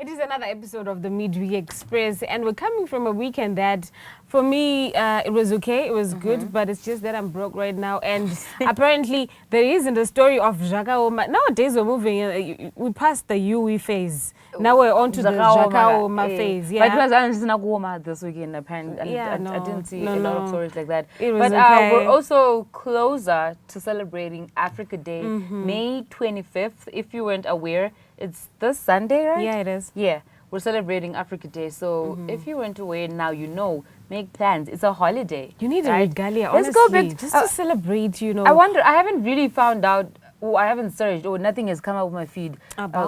It is another episode of the Midweek Express, and we're coming from a weekend that, for me, it was okay, it was good, but it's just that I'm broke right now, and apparently there isn't a story of Jakaoma. Nowadays we're moving, we passed the UE phase. Now we're on to the Jakaoma phase. Yeah. But it was not Goma this weekend, apparently. I didn't see a lot of stories like that. It was but okay. We're also closer to celebrating Africa Day, May 25th. If you weren't aware, it's this Sunday, right? Yeah, it is. Yeah, we're celebrating Africa Day. So if you went away, now you know. Make plans. It's a holiday. You need a regalia, honestly. Let's go back just to celebrate, you know. I wonder, I haven't really found out, I haven't searched, or nothing has come up with my feed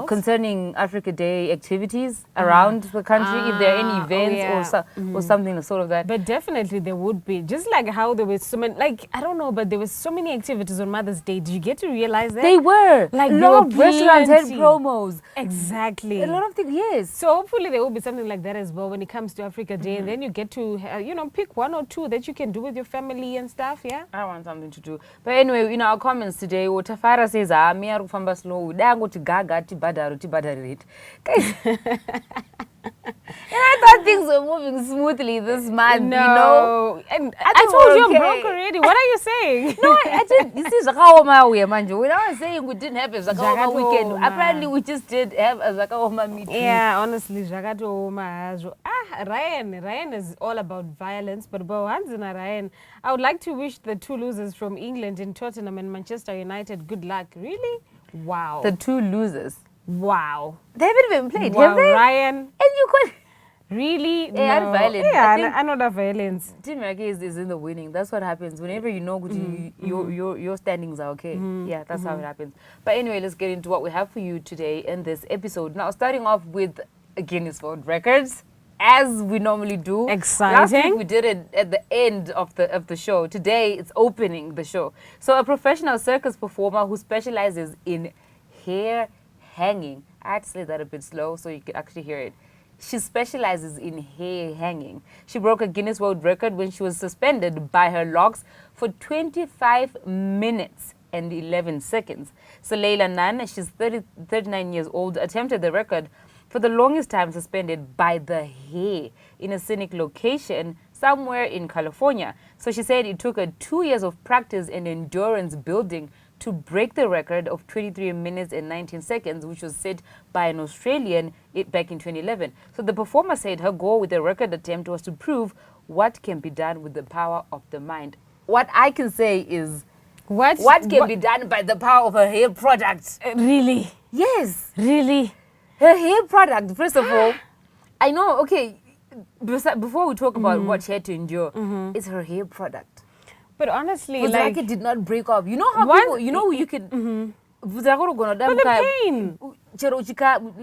concerning Africa Day activities around the country, if there are any events or something sort of that. But definitely there would be. Just like how there was so many, like, I don't know, but there was so many activities on Mother's Day. Did you get to realize that? They were. Like, a lot of restaurants had promos. Exactly. A lot of things, yes. So hopefully there will be something like that as well when it comes to Africa Day. And then you get to, pick one or two that you can do with your family and stuff, yeah? I want something to do. But anyway, in our comments today, Tafara says, me are kufamba slow. Dango to gaga tibadaru it. And I thought things were moving smoothly this month, you know. And I told you I'm broke already. What are you saying? No, I did. This is Zakaoma we manjo. When I was saying we didn't have a Zakaoma weekend, apparently we just did have a Zakaoma meeting. Yeah, honestly, Zakaoma. Ryan is all about violence, but Ryan, I would like to wish the two losers from England in Tottenham and Manchester United good luck. Really? Wow. The two losers. Wow. They haven't even played, wow, have they? Ryan. And you could... Really? They are violent. Yeah, I know that violence. Team America is in the winning. That's what happens. Whenever you know your standings are okay. Yeah, that's how it happens. But anyway, let's get into what we have for you today in this episode. Now, starting off with Guinness World Records, as we normally do. Exciting. Last week we did it at the end of the show. Today it's opening the show. So a professional circus performer who specializes in hair hanging. I had to say that a bit slow so you could actually hear it. She specializes in hair hanging. She broke a Guinness World Record when she was suspended by her locks for 25 minutes and 11 seconds. So Leila Nan, she's 39 years old, attempted the record for the longest time suspended by the hair in a scenic location somewhere in California. So she said it took her 2 years of practice and endurance building to break the record of 23 minutes and 19 seconds, which was set by an Australian back in 2011. So the performer said her goal with the record attempt was to prove what can be done with the power of the mind. What I can say is, what can be done by the power of her hair product? Really? Yes. Really? Her hair product, first of all, I know, okay, before we talk about what she had to endure, it's her hair product. But honestly, like it did not break off. You know how people, you can... But the pain.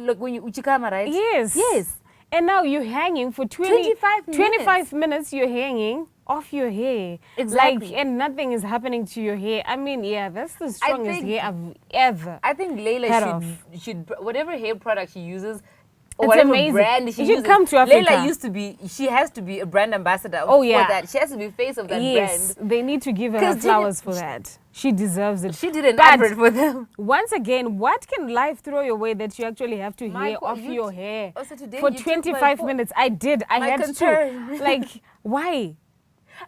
Like when you uchikama, right? Yes. Yes. And now you're hanging for 25 minutes. You're hanging off your hair. Exactly. Like, and nothing is happening to your hair. I mean, yeah, that's the strongest hair I've ever I think Layla should whatever hair product she uses, or it's whatever amazing. brand she should come to Africa. Layla she has to be a brand ambassador for that. She has to be face of that brand. They need to give her flowers for that. She deserves it. She did an advert for them. Once again, what can life throw your way that you actually have to hair off your hair for 25 minutes? I did. I had to. Like, why?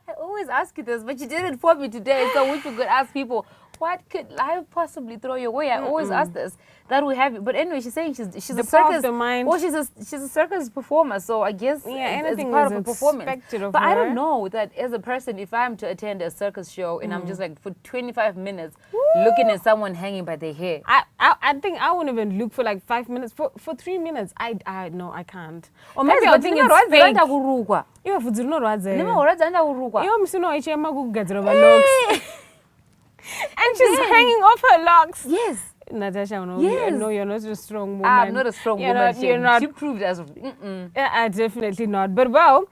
I always ask you this, but you did it for me today. So we could ask people, what could life possibly throw your way? I always ask this. That we have, but anyway, she's saying she's a circus. Well, she's a circus performer, so I guess it's part of a performance. But I don't know that as a person, if I'm to attend a circus show and I'm just like for 25 minutes looking at someone hanging by their hair, I think I wouldn't even look for like 5 minutes. For 3 minutes, no, I can't. Or maybe I'll think it's fake. And she's hanging off her locks. Yes. Natasha, no, you're not a strong woman. I'm not a strong woman. You're not. She proved as... definitely not. But well,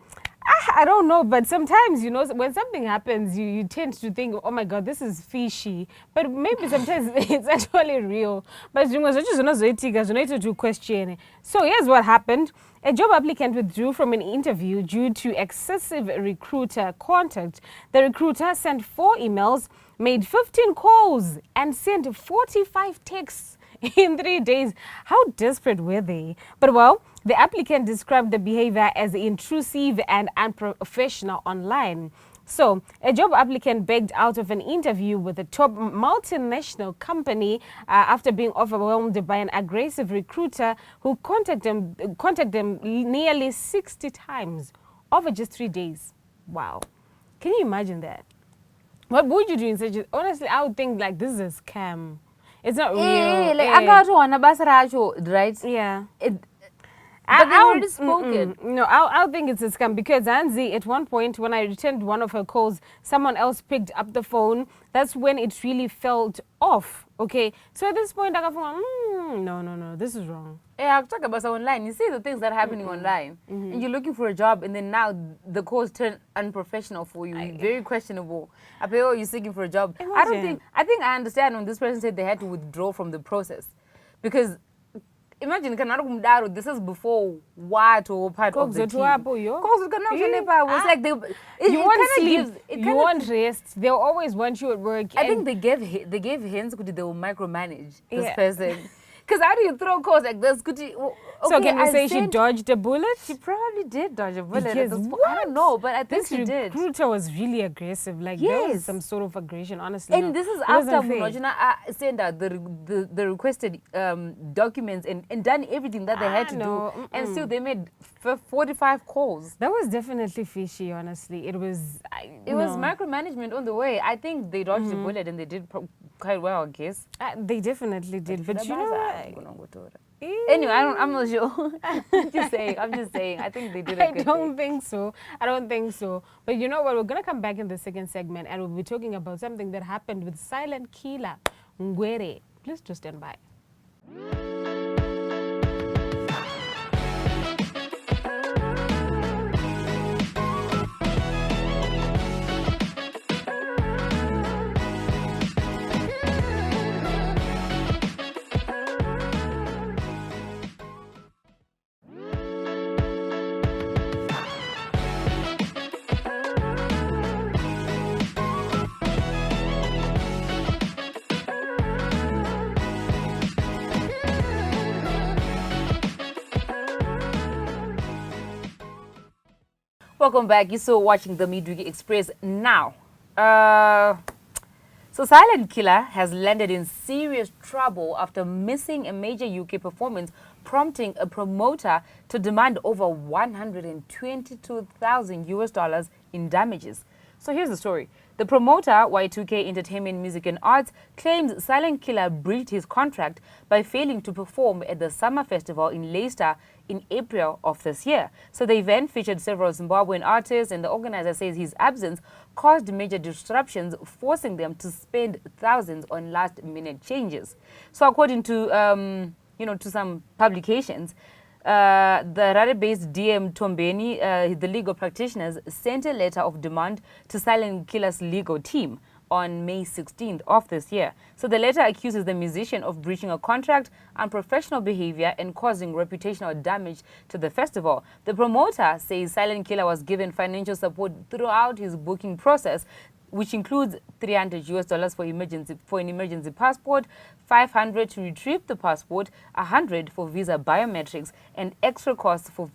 I don't know. But sometimes, when something happens, you tend to think, oh my God, this is fishy. But maybe sometimes it's actually real. But you need to question. So here's what happened. A job applicant withdrew from an interview due to excessive recruiter contact. The recruiter sent 4 emails, made 15 calls, and sent 45 texts in 3 days. How desperate were they? But well, the applicant described the behavior as intrusive and unprofessional online. So, a job applicant begged out of an interview with a top multinational company after being overwhelmed by an aggressive recruiter who contacted them nearly 60 times over just 3 days. Wow. Can you imagine that? What would you do in such a... Honestly, I would think like this is a scam. It's not real. Like, I got one, right? Yeah. But they already spoken. No, I think it's a scam because Anzi, at one point, when I returned one of her calls, someone else picked up the phone. That's when it really felt off. Okay, so at this point, I got no, this is wrong. Yeah, I'll talk about online. You see the things that are happening online, and you're looking for a job, and then now the calls turn unprofessional for you. Very questionable. I pay, you're seeking for a job. Imagine. I think I understand when this person said they had to withdraw from the process, because imagine this is before what or part of the team. It's like you won't sleep, you won't rest. They'll always want you at work. I think they gave hints they will micromanage this person. Because how do you throw calls like this? So can we say she dodged a bullet? She probably did dodge a bullet. Because I don't know, but I think she did. This recruiter was really aggressive. Like there was some sort of aggression, honestly. And this is after Munojina sent out the requested documents and done everything that they had to do. And still they made 45 calls. That was definitely fishy, honestly. It was micromanagement on the way. I think they dodged the bullet and they did quite well, I guess. They definitely did. But you know, anyway, I'm not sure. I'm just saying. I think they did a good thing. I don't think so. But you know what? We're going to come back in the second segment and we'll be talking about something that happened with silent killer Ngwere. Please just stand by. Welcome back. You're still watching the Midweek Express now. So silent killer has landed in serious trouble after missing a major UK performance, prompting a promoter to demand over 122,000 US dollars in damages. So here's the story. The promoter, Y2K Entertainment, Music and Arts, claims silent killer breached his contract by failing to perform at the Summer Festival in Leicester in April of this year. So the event featured several Zimbabwean artists, and the organizer says his absence caused major disruptions, forcing them to spend thousands on last-minute changes. So according to to some publications, the Rare-based DM Tombeni, the legal practitioners, sent a letter of demand to Silent Killer's legal team on May 16th of this year. So the letter accuses the musician of breaching a contract, unprofessional behavior, and causing reputational damage to the festival. The promoter says Silent Killer was given financial support throughout his booking process, which includes $300 US for an emergency passport, $500 to retrieve the passport, $100 for visa biometrics, and extra costs for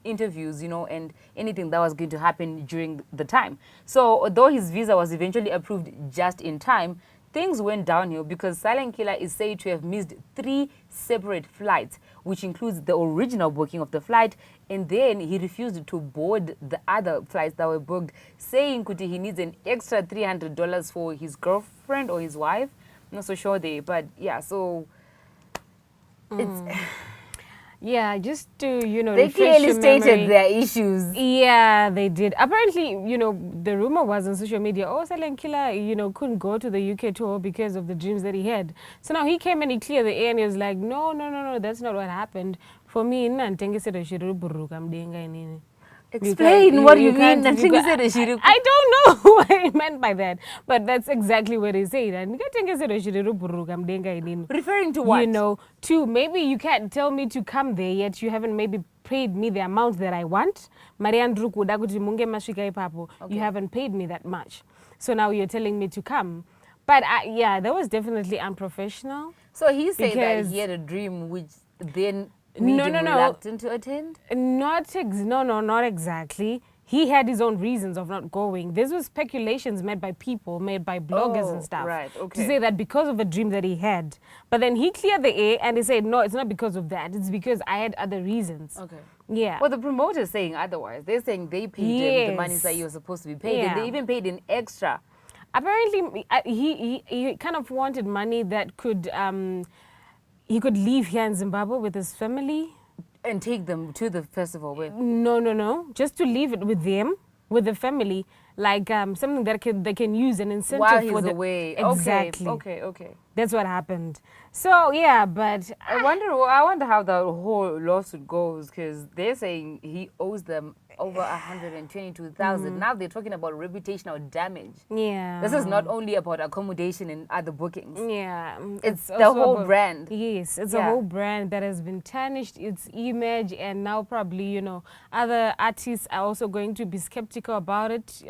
interviews, and anything that was going to happen during the time. So although his visa was eventually approved just in time, things went downhill because Silent Killer is said to have missed 3 separate flights, which includes the original booking of the flight, and then he refused to board the other flights that were booked, saying he needs an extra $300 for his girlfriend or his wife. I'm not so sure but yeah, so it's... Yeah, just to, they clearly stated their issues. Yeah, they did. Apparently, the rumor was on social media, Silent Killer, couldn't go to the UK tour because of the dreams that he had. So now he came and he cleared the air and he was like, no, that's not what happened. For me, explain what you mean. I don't know what he meant by that, but that's exactly what he said. Referring to what? To maybe you can't tell me to come there yet you haven't maybe paid me the amount that I want. You haven't paid me that much. So now you're telling me to come. But yeah, that was definitely unprofessional. So he said that Because- he had a dream which then made him no. reluctant to attend? Not exactly. He had his own reasons of not going. This was speculations made by people, made by bloggers and Oh, stuff. right, To okay. say that because of a dream that he had. But then he cleared the air and he said, no, it's not because of that. It's because I had other reasons. Okay. Yeah. Well, the promoter's saying otherwise. They're saying they paid him the money Yes. that he was supposed to be paid, and Yeah. they even paid an extra. Apparently, he kind of wanted money that could, he could leave here in Zimbabwe with his family. And take them to the festival with. No. Just to leave it with them, with the family, like something that they can use an incentive While he's for the away. Exactly. Okay. That's what happened. So yeah, but I wonder how the whole lawsuit goes, because they're saying he owes them over 122,000. Now they're talking about reputational damage. yeah, This is not only about accommodation and other bookings. yeah, It's the also whole about- brand. Yes, it's a Yeah. whole brand that has been tarnished, its image, and now probably other artists are also going to be skeptical about it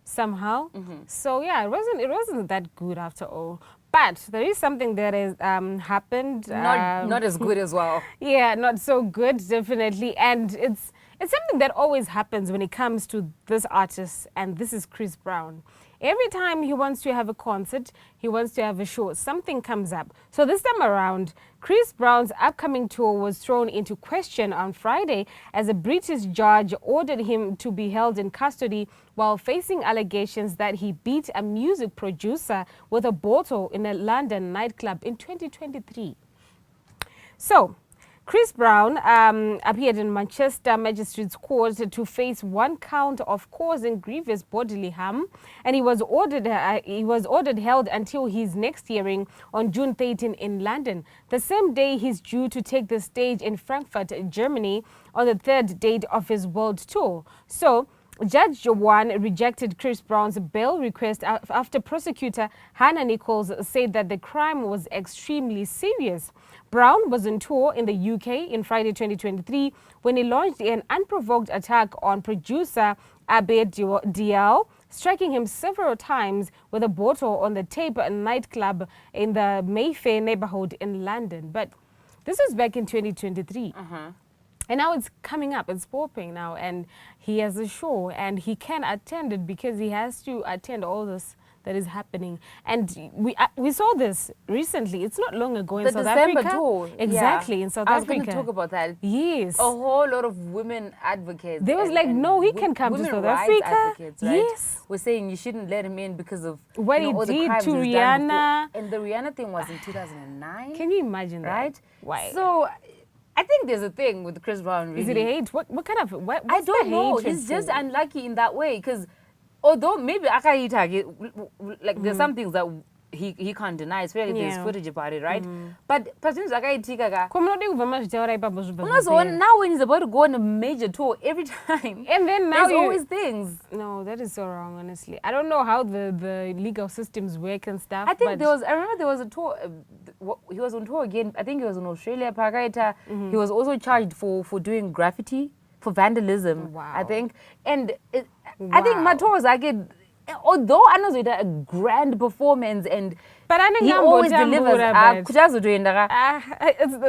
somehow. So yeah, it wasn't that good after all. But there is something that has happened. Not as good as well. Yeah, not so good, definitely. And it's something that always happens when it comes to this artist, and this is Chris Brown. Every time he wants to have a concert, he wants to have a show, something comes up. So this time around, Chris Brown's upcoming tour was thrown into question on Friday as a British judge ordered him to be held in custody while facing allegations that he beat a music producer with a bottle in a London nightclub in 2023. So, Chris Brown appeared in Manchester Magistrates Court to face one count of causing grievous bodily harm, and he was ordered held until his next hearing on June 13 in London. The same day, he's due to take the stage in Frankfurt, Germany, on the third date of his world tour. So, Judge Joanne rejected Chris Brown's bail request after prosecutor Hannah Nichols said that the crime was extremely serious. Brown was on tour in the UK in Friday 2023 when he launched an unprovoked attack on producer Abed Dial, striking him several times with a bottle on the Tape nightclub in the Mayfair neighborhood in London. But this was back in 2023. And now it's coming up, it's popping now, and he has a show, and he can attend it because he has to attend all this that is happening. And we saw this recently. It's not long ago in The South December Africa. tour. Exactly, Yeah. in South I was Africa. going to talk about that. Yes. A whole lot of women advocates. There was and- like, and no, he wo- can come to women South rights Africa. Advocates, right? Yes. We're saying you shouldn't let him in because of What he all the did crimes to he's done Rihanna. before. And the Rihanna thing was in 2009. Can you imagine that? Right? Why? So I think there's a thing with Chris Brown. Really. Is it a hate? What kind of, what's I don't the know. hatred He's just for? unlucky in that way because although maybe like there's some things that he can't deny, especially there's Yeah. footage about it, right? But patins akaitika Ko munode kuva mazvitaura ipapo zvobva unozoona zvapera. now when he's about to go on a major tour every time. And then now there's always things. No, that is so wrong, honestly. I don't know how the legal systems work and stuff. I think but I remember there was a tour. He was on tour again. I think he was in Australia. Pakaita. He was also charged for doing graffiti, for vandalism. Wow. I think, and I think Wow. Mato was like, although I know a grand performance and But I he always delivers.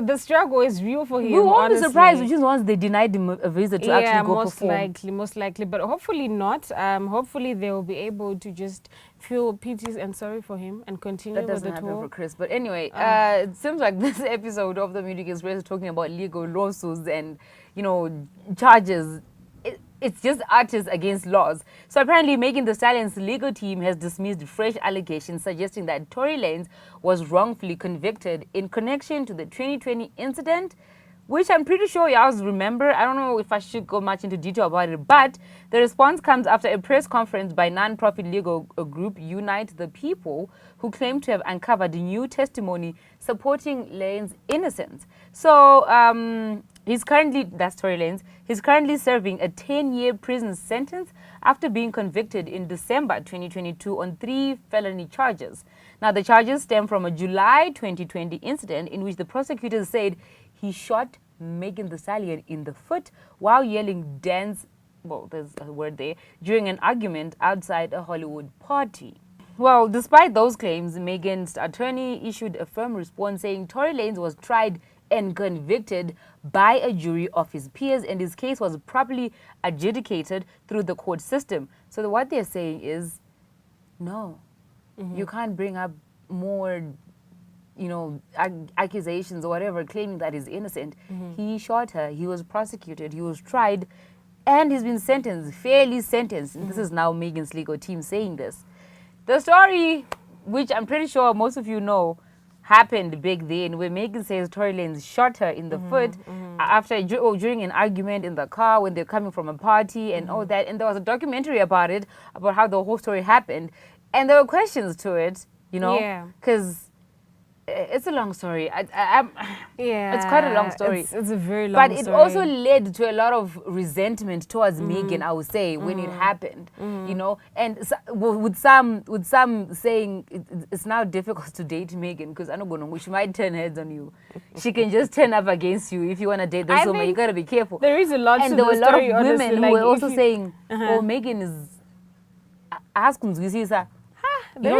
The struggle is real for him. We won't be honestly. surprised which is once they denied him a visa to actually go perform. most likely, but hopefully not. Hopefully they will be able to just feel pity and sorry for him and continue That with doesn't the happen tour. for Chris. But anyway, it seems like this episode of the Midweek Express is talking about legal lawsuits and, charges. It's just artists against laws. So apparently Megan Thee Stallion's legal team has dismissed fresh allegations suggesting that Tory Lanez was wrongfully convicted in connection to the 2020 incident, which I'm pretty sure y'all remember. I don't know if I should go much into detail about it, but the response comes after a press conference by non-profit legal group Unite the People, who claim to have uncovered new testimony supporting Lane's innocence. So that's Tory Lanez. He's currently serving a 10-year prison sentence after being convicted in December 2022 on 3 felony charges. Now, the charges stem from a July 2020 incident in which the prosecutors said he shot Megan Thee Stallion in the foot while yelling dance, well, there's a word there, during an argument outside a Hollywood party. Well, despite those claims, Meghan's attorney issued a firm response saying Tory Lanez was tried and convicted by a jury of his peers, and his case was properly adjudicated through the court system. So what they're saying is, no, you can't bring up more, accusations or whatever, claiming that he's innocent. He shot her. He was prosecuted. He was tried, and he's been sentenced, fairly sentenced. And this is now Meghan's legal team saying this. The story, which I'm pretty sure most of you know, happened back then, where Meghan says Tory Lanez shot her in the foot during an argument in the car when they're coming from a party and all that. And there was a documentary about it, about how the whole story happened. And there were questions to it, because it's a long story. It's quite a long story. It's a very long story. But it also led to a lot of resentment towards Meghan, I would say, when it happened, And with some saying it's now difficult to date Meghan because I don't know, she might turn heads on you. She can just turn up against you if you want to date this woman. You got to be careful. There is a lot and to there were the a lot story, of women who were also saying, Meghan is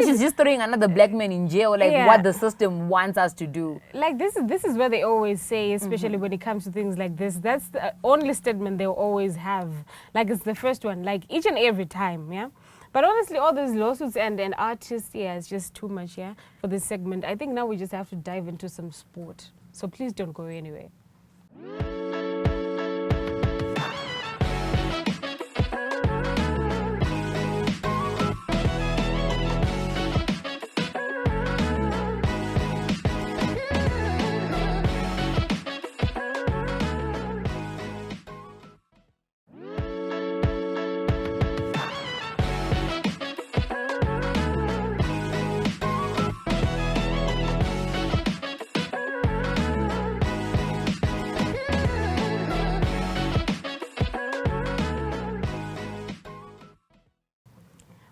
she's just throwing another black man in jail, what the system wants us to do. Like this is what they always say, especially when it comes to things like this. That's the only statement they'll always have. Like it's the first one, like each and every time, yeah. But honestly, all those lawsuits and artists, it's just too much, for this segment. I think now we just have to dive into some sport. So please don't go anywhere.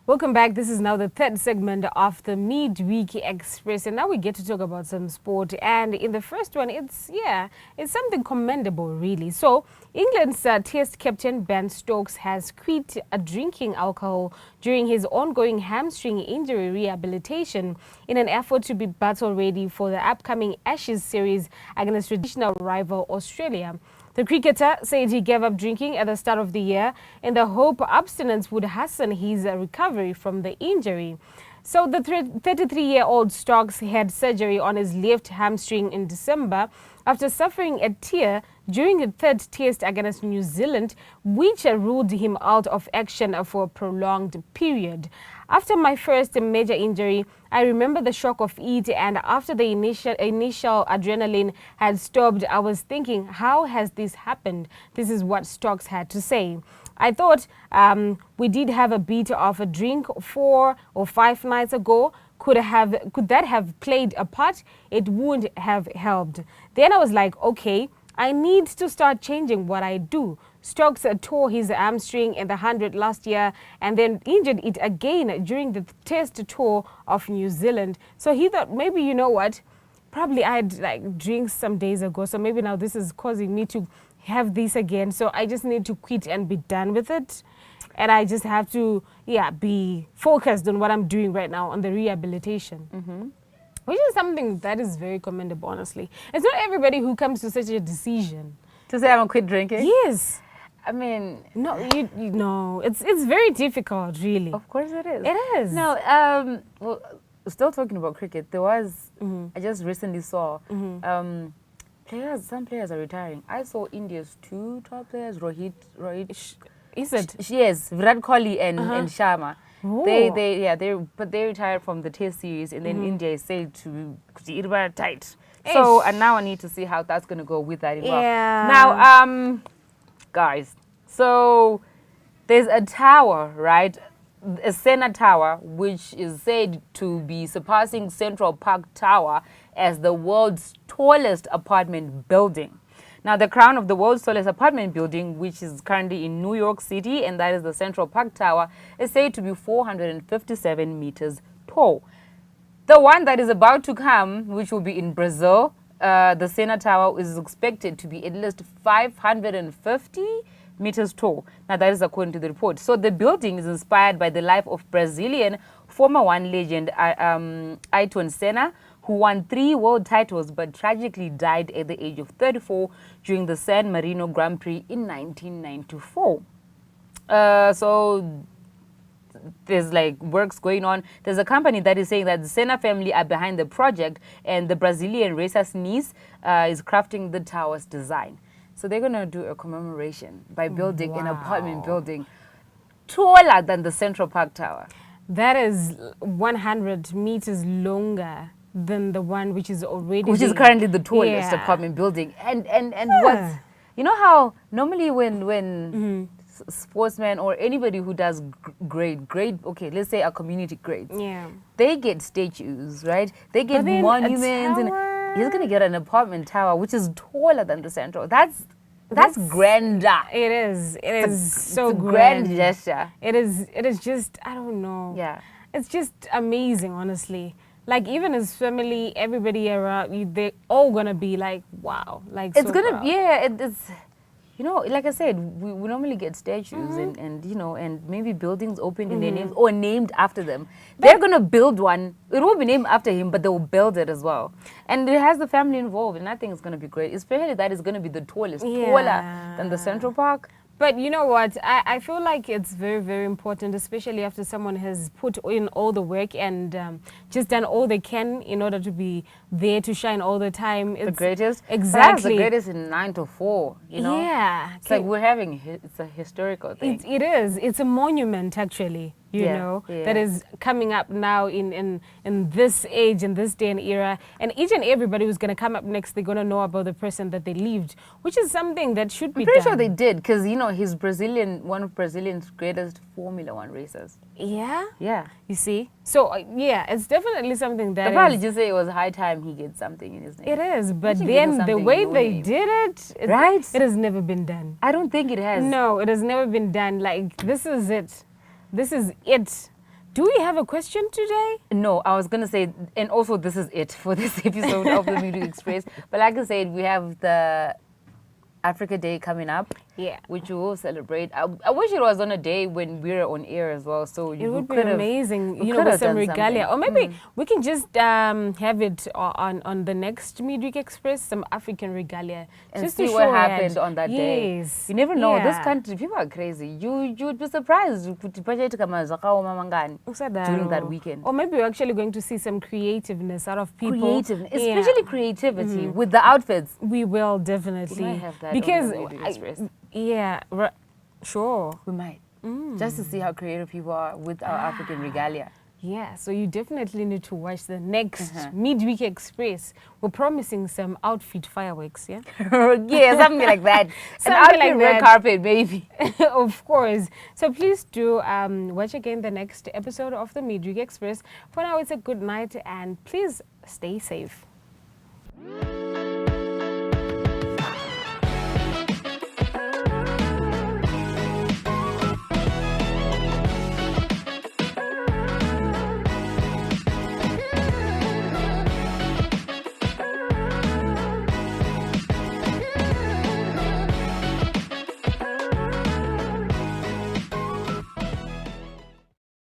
Welcome back. This is now the third segment of the Midweek Express, and now we get to talk about some sport. And in the first one, it's something commendable, really. So England's Test captain Ben Stokes has quit drinking alcohol during his ongoing hamstring injury rehabilitation in an effort to be battle ready for the upcoming Ashes series against traditional rival Australia. The cricketer said he gave up drinking at the start of the year in the hope abstinence would hasten his recovery from the injury. So the 33-year-old Stokes had surgery on his left hamstring in December after suffering a tear during the third test against New Zealand, which ruled him out of action for a prolonged period. After my first major injury, I remember the shock of it, and after the initial adrenaline had stopped, I was thinking, how has this happened? This is what Stokes had to say. I thought we did have a bit of a drink 4 or 5 nights ago. Could that have played a part? It wouldn't have helped. Then I was like, okay, I need to start changing what I do. Stokes tore his hamstring in the 100 last year and then injured it again during the test tour of New Zealand. So he thought, maybe, you know what, probably I had drinks some days ago, so maybe now this is causing me to have this again. So I just need to quit and be done with it. And I just have to, be focused on what I'm doing right now, on the rehabilitation. Which is something that is very commendable, honestly. It's not everybody who comes to such a decision. To say I'm going to quit drinking? Yes. I mean... No, no, it's very difficult, really. Of course it is. It is. No, well, still talking about cricket, there was, I just recently saw, some players are retiring. I saw India's 2 top players, Rohit. Is it? Yes, Virat Kohli and Sharma. Oh. They retired from the Test series, and then India is said to be tight. So, and now I need to see how that's going to go with that involved. Yeah. Now, guys, so there's a tower, right? A Senate Tower, which is said to be surpassing Central Park Tower as the world's tallest apartment building. Now, the crown of the world's tallest apartment building, which is currently in New York City, and that is the Central Park Tower, is said to be 457 meters tall. The one that is about to come, which will be in Brazil, the Senate Tower is expected to be at least 550 meters tall. Now, that is according to the report. So the building is inspired by the life of Brazilian former One legend Ayrton Senna, who won 3 world titles but tragically died at the age of 34 during the San Marino Grand Prix in 1994. So there's like works going on. There's a company that is saying that the Senna family are behind the project, and the Brazilian racer's niece is crafting the tower's design. So they're going to do a commemoration by building an apartment building taller than the Central Park Tower. That is 100 meters longer than the one which is already Which is there. currently the tallest Yeah. apartment building. And what's, you know how normally when sportsmen or anybody who does grade, okay, let's say a community grades, Yeah. they get statues, right? They get But then a monuments, and tower- he's gonna get an apartment tower which is taller than the Central. That's grander. It is. It is so It's a grand. grand gesture. It is just, I don't know. Yeah. It's just amazing, honestly. Like, even his family, everybody around you, they're all gonna be like, wow. Like, It's so gonna proud. it's you know, like I said, we normally get statues and you know, and maybe buildings opened in their names or named after them. They're gonna build one. It won't be named after him, but they will build it as well. And it has the family involved, and I think it's gonna be great. Especially that it's gonna be the tallest, taller than the Central Park. But you know what? I feel like it's very, very important, especially after someone has put in all the work and just done all they can in order to be there to shine all the time. It's The greatest, perhaps Exactly. the greatest in 9 to 4. You know, Yeah. it's like we're having it's a historical thing. It is. It's a monument, actually, you Yeah, know, yeah. that is coming up now in this age, in this day and era. And each and everybody who's going to come up next, they're going to know about the person that they lived, which is something that should be I'm pretty done. sure they did, because you know he's one of Brazilian's greatest Formula One racers. Yeah? Yeah. You see? So, yeah, it's definitely something that They'll probably is... just say it was high time he gets something in his name. It is, but Imagine getting then the something way in your they name. did it, Right? it has never been done. I don't think it has. No, it has never been done. Like, this is it. This is it. Do we have a question today? No, I was going to say, and also this is it for this episode of the Midweek Express. But like I said, we have the Africa Day coming up. Yeah. Which we will celebrate. I wish it was on a day when we're on air as well. So It would be amazing, you know, could with have some done regalia. something. Or maybe we can just have it on the next Midweek Express, some African regalia. And just see to what show happened it. on that day. Yes. You never know. This Yeah. country, people are crazy. You would be surprised during that weekend. Or maybe we're actually going to see some creativeness out of people. Creativity, Yeah. especially creativity with the outfits. We will definitely. We might have that because on the Midweek Express. yeah, sure. We might. Just to see how creative people are with our African regalia. Yeah, so you definitely need to watch the next Midweek Express. We're promising some outfit fireworks, yeah? Yeah, something like that. An Something outfit like red that. carpet, maybe. Of course. So please do watch again the next episode of the Midweek Express. For now, it's a good night and please stay safe.